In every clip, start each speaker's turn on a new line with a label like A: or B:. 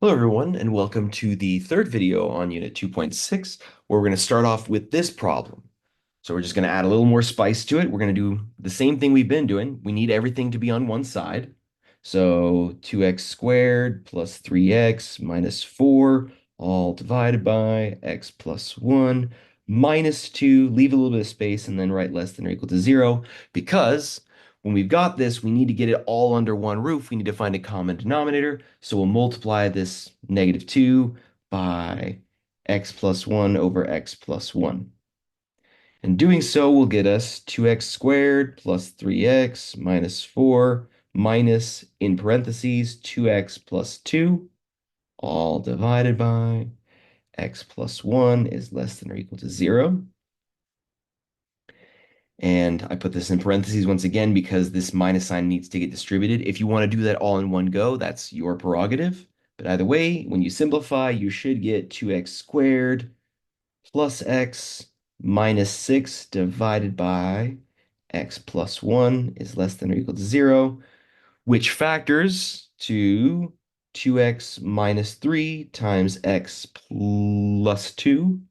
A: Hello, everyone, and welcome to the third video on Unit 2.6, where we're going to start off with this problem. So we're just going to add a little more spice to it. We're going to do the same thing we've been doing. We need everything to be on one side. So 2x squared plus 3x minus 4, all divided by x plus 1 minus 2. Leave a little bit of space and then write less than or equal to 0, because when we've got this, we need to get it all under one roof. We need to find a common denominator. So we'll multiply this -2 by x plus 1 over x plus 1. And doing so will get us 2x squared plus 3x minus 4 minus, in parentheses, 2x plus 2, all divided by x plus 1 is less than or equal to 0. And I put this in parentheses once again because this minus sign needs to get distributed. If you want to do that all in one go, that's your prerogative. But either way, when you simplify, you should get 2x squared plus x minus 6 divided by x plus 1 is less than or equal to 0, which factors to 2x minus 3 times x plus 2,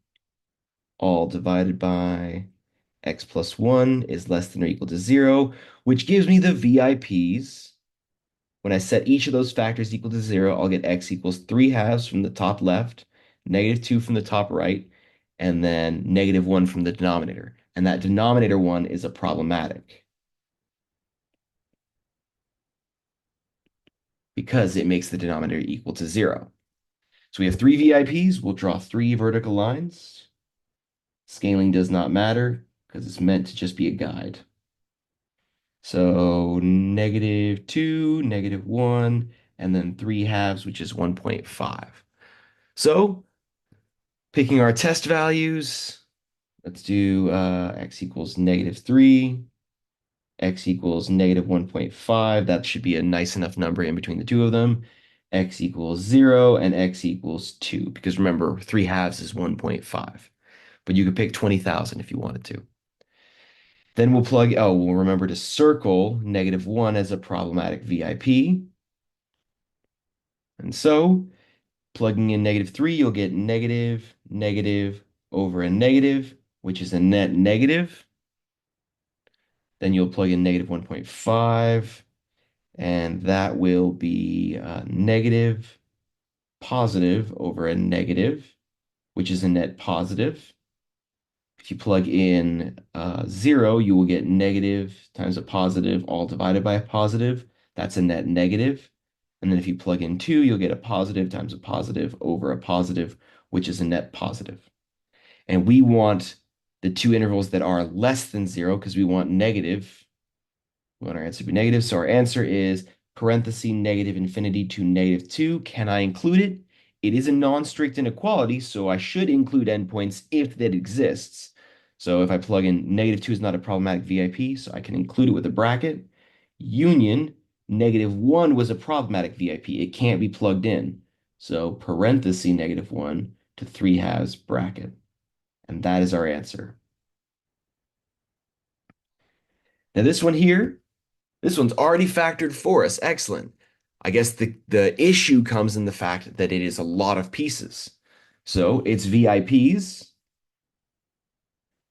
A: all divided by x plus 1 is less than or equal to 0, which gives me the VIPs. When I set each of those factors equal to 0, I'll get x equals 3 halves from the top left, -2 from the top right, and then -1 from the denominator. And that denominator one is a problematic because it makes the denominator equal to 0. So we have 3 VIPs. We'll draw 3 vertical lines. Scaling does not matter because it's meant to just be a guide. So -2, -1, and then 3 halves, which is 1.5. So picking our test values, let's do x equals -3, x equals -1.5. That should be a nice enough number in between the two of them. X equals 0 and x equals 2, because remember, 3 halves is 1.5. But you could pick 20,000 if you wanted to. Then we'll remember to circle -1 as a problematic VIP. And so plugging in -3, you'll get negative, negative over a negative, which is a net negative. Then you'll plug in -1.5, and that will be negative, positive over a negative, which is a net positive. If you plug in 0, you will get negative times a positive, all divided by a positive. That's a net negative. And then if you plug in 2, you'll get a positive times a positive over a positive, which is a net positive. And we want the two intervals that are less than 0 because we want negative. We want our answer to be negative. So our answer is parenthesis -infinity to -2. Can I include it? It is a non-strict inequality, so I should include endpoints if that exists. So if I plug in -2 is not a problematic VIP, so I can include it with a bracket. Union, -1 was a problematic VIP. It can't be plugged in. So parenthesis -1 to 3 halves bracket. And that is our answer. Now this one here, this one's already factored for us. Excellent. I guess the issue comes in the fact that it is a lot of pieces. So its VIPs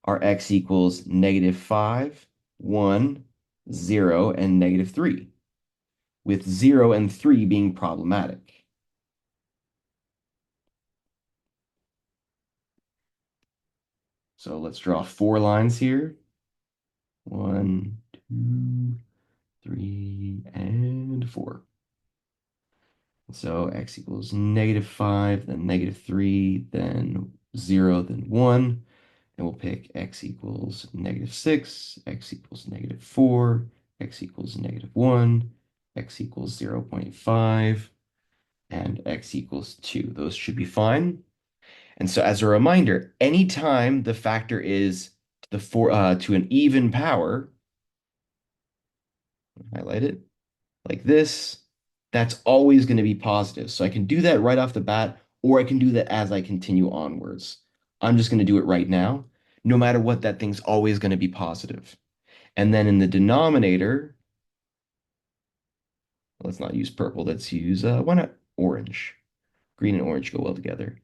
A: are x equals -5, 1, 0, and -3, with 0 and 3 being problematic. So let's draw 4 lines here. 1, 2, 3, and 4. So x equals -5, then -3, then 0, then 1. And we'll pick x equals -6, x equals -4, x equals -1, x equals 0.5, and x equals 2. Those should be fine. And so as a reminder, anytime the factor is to an even power, highlight it like this, that's always going to be positive. So I can do that right off the bat, or I can do that as I continue onwards. I'm just going to do it right now. No matter what, that thing's always going to be positive. And then in the denominator, let's not use purple, let's use, why not orange? Green and orange go well together.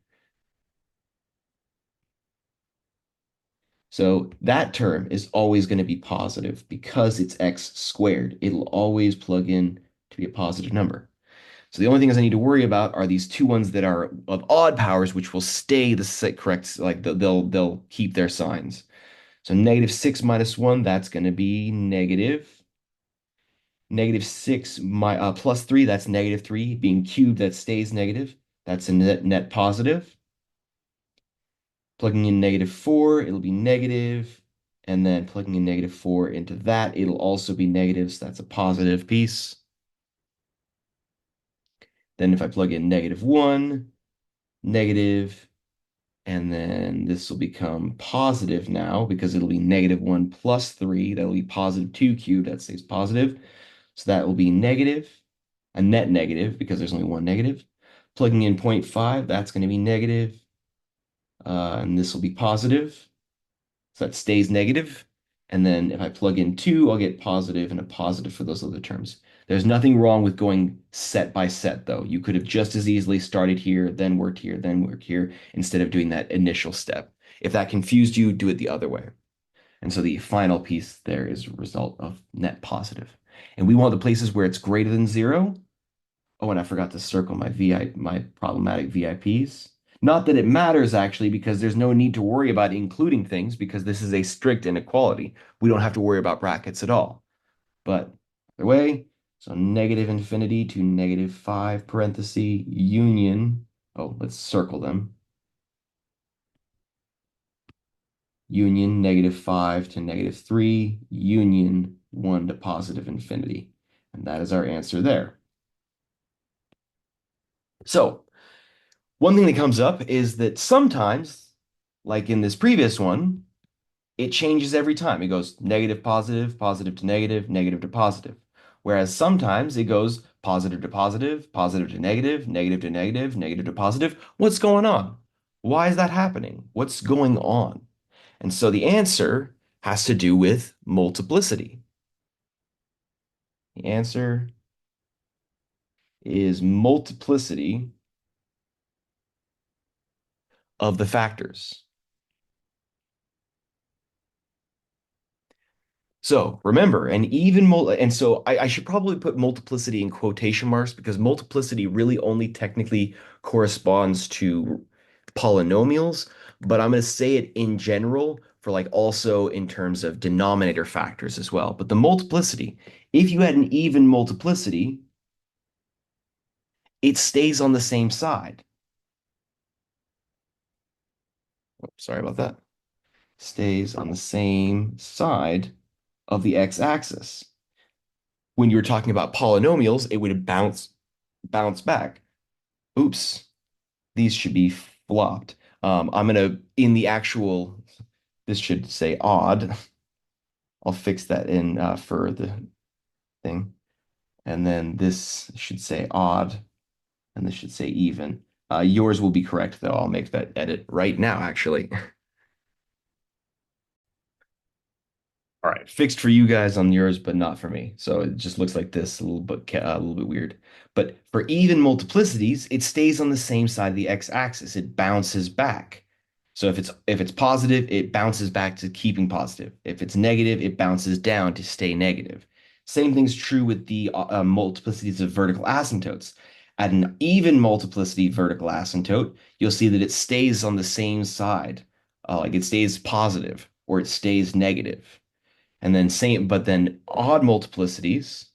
A: So that term is always going to be positive because it's x squared. It'll always plug in to be a positive number. So the only things I need to worry about are these two ones that are of odd powers, which will stay the correct, like they'll keep their signs. So negative 6 minus 1, that's going to be negative. Negative 6 plus 3, that's negative 3. Being cubed, that stays negative. That's a net positive. Plugging in negative 4, it'll be negative. And then plugging in negative 4 into that, it'll also be negative. So that's a positive piece. Then if I plug in negative 1, negative, and then this will become positive now because it'll be negative 1 plus 3. That'll be positive 2 cubed. That stays positive. So that will be negative, a net negative because there's only one negative. Plugging in 0.5, that's going to be negative, and this will be positive. So that stays negative. And then if I plug in 2, I'll get positive and a positive for those other terms. There's nothing wrong with going set by set, though. You could have just as easily started here, then worked here, then worked here, instead of doing that initial step. If that confused you, do it the other way. And so the final piece there is a result of net positive. And we want the places where it's greater than 0. Oh, and I forgot to circle my problematic VIPs. Not that it matters actually, because there's no need to worry about including things because this is a strict inequality. We don't have to worry about brackets at all. But either way, so negative infinity to negative 5 parenthesis union. Oh, let's circle them. Union negative 5 to negative 3, union 1 to positive infinity. And that is our answer there. So one thing that comes up is that sometimes, like in this previous one, it changes every time. It goes negative, positive, positive to negative, negative to positive. Whereas sometimes it goes positive to positive, positive to negative, negative to negative, negative to positive. What's going on? Why is that happening? What's going on? And so the answer has to do with multiplicity. The answer is multiplicity of the factors. So remember, and so I should probably put multiplicity in quotation marks because multiplicity really only technically corresponds to polynomials, but I'm going to say it in general for like also in terms of denominator factors as well. But the multiplicity, if you had an even multiplicity, it stays on the same side. Oh, sorry about that. Stays on the same side of the x-axis. When you were talking about polynomials, it would bounce back. Oops, these should be flopped. I'm gonna in the actual this should say odd. I'll fix that in for the thing. And then this should say odd, and this should say even. Yours will be correct though. I'll make that edit right now, actually. All right, fixed for you guys on yours, but not for me. So it just looks like this, a little bit weird. But for even multiplicities, it stays on the same side of the x-axis. It bounces back. So if it's positive, it bounces back to keeping positive. If it's negative, it bounces down to stay negative. Same thing's true with the multiplicities of vertical asymptotes. At an even multiplicity vertical asymptote, you'll see that it stays on the same side. Like it stays positive or it stays negative. And then but then odd multiplicities,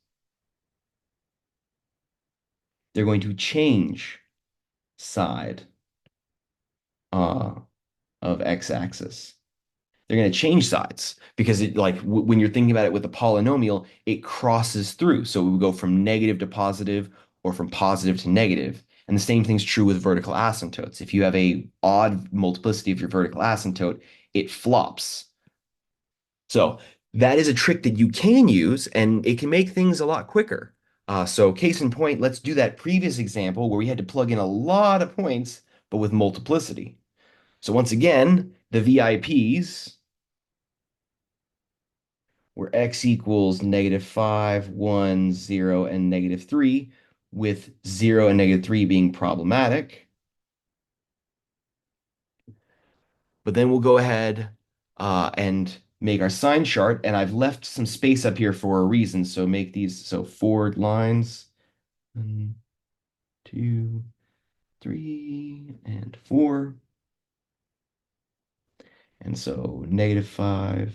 A: they're going to change side uh, of x-axis. They're going to change sides because it like when you're thinking about it with a polynomial, it crosses through. So we would go from negative to positive or from positive to negative. And the same thing's true with vertical asymptotes. If you have a odd multiplicity of your vertical asymptote, it flops. So that is a trick that you can use, and it can make things a lot quicker. So case in point, let's do that previous example where we had to plug in a lot of points, but with multiplicity. So once again, the VIPs were x equals negative 5, 1, 0, and negative 3, with 0 and negative 3 being problematic. But then we'll go ahead and make our sign chart. And I've left some space up here for a reason. So make these so forward lines. 1, 2, 3, and 4. And so -5,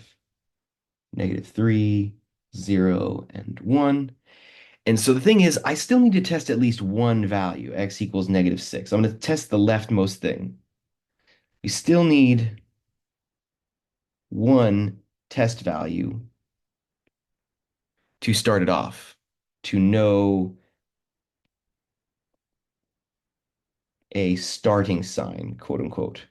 A: -3, 0, and 1. And so the thing is, I still need to test at least one value, x equals -6. I'm going to test the leftmost thing. We still need one test value to start it off, to know a starting sign, quote unquote.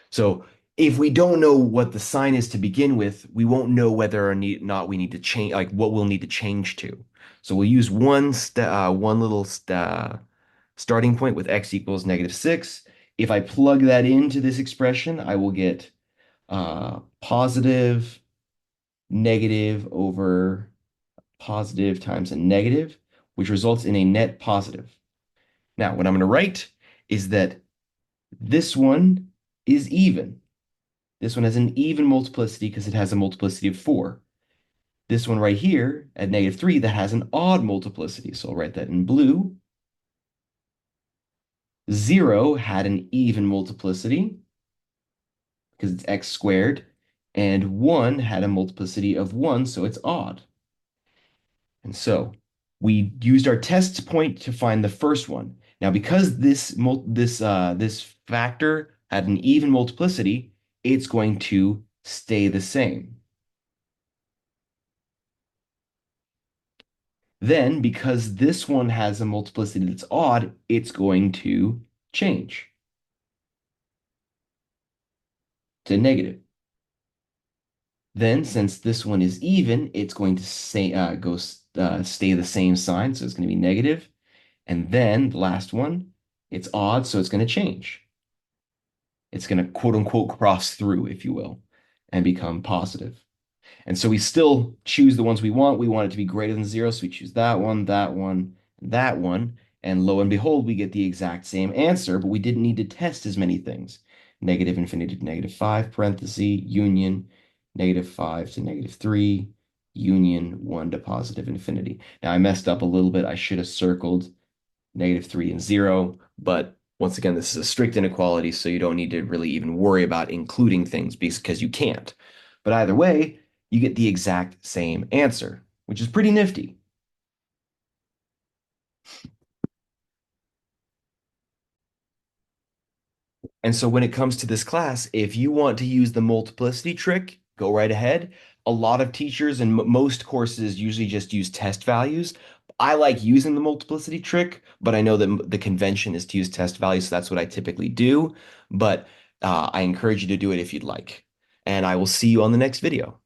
A: So if we don't know what the sign is to begin with, we won't know whether or not we need to change, like what we'll need to change to. So we'll use one little starting point with x equals -6. If I plug that into this expression, I will get positive negative over positive times a negative, which results in a net positive. Now, what I'm going to write is that this one is even. This one has an even multiplicity because it has a multiplicity of 4. This one right here at -3, that has an odd multiplicity. So I'll write that in blue. 0 had an even multiplicity because it's x squared. And 1 had a multiplicity of 1, so it's odd. And so we used our test point to find the first one. Now, because this factor had an even multiplicity, it's going to stay the same. Then, because this one has a multiplicity that's odd, it's going to change to negative. Then, since this one is even, it's going to stay the same sign, so it's going to be negative. And then the last one, it's odd, so it's going to change. It's going to quote unquote cross through, if you will, and become positive. And so we still choose the ones we want. We want it to be greater than 0, so we choose that one, that one, and that one. And lo and behold, we get the exact same answer, but we didn't need to test as many things. Negative infinity to -5, parenthesis, union, -5 to -3, union 1 to positive infinity. Now I messed up a little bit. I should have circled -3 and 0, but once again, this is a strict inequality, so you don't need to really even worry about including things because you can't. But either way, you get the exact same answer, which is pretty nifty. And so when it comes to this class, if you want to use the multiplicity trick, go right ahead. A lot of teachers and most courses usually just use test values. I like using the multiplicity trick, but I know that the convention is to use test values, so that's what I typically do. But I encourage you to do it if you'd like. And I will see you on the next video.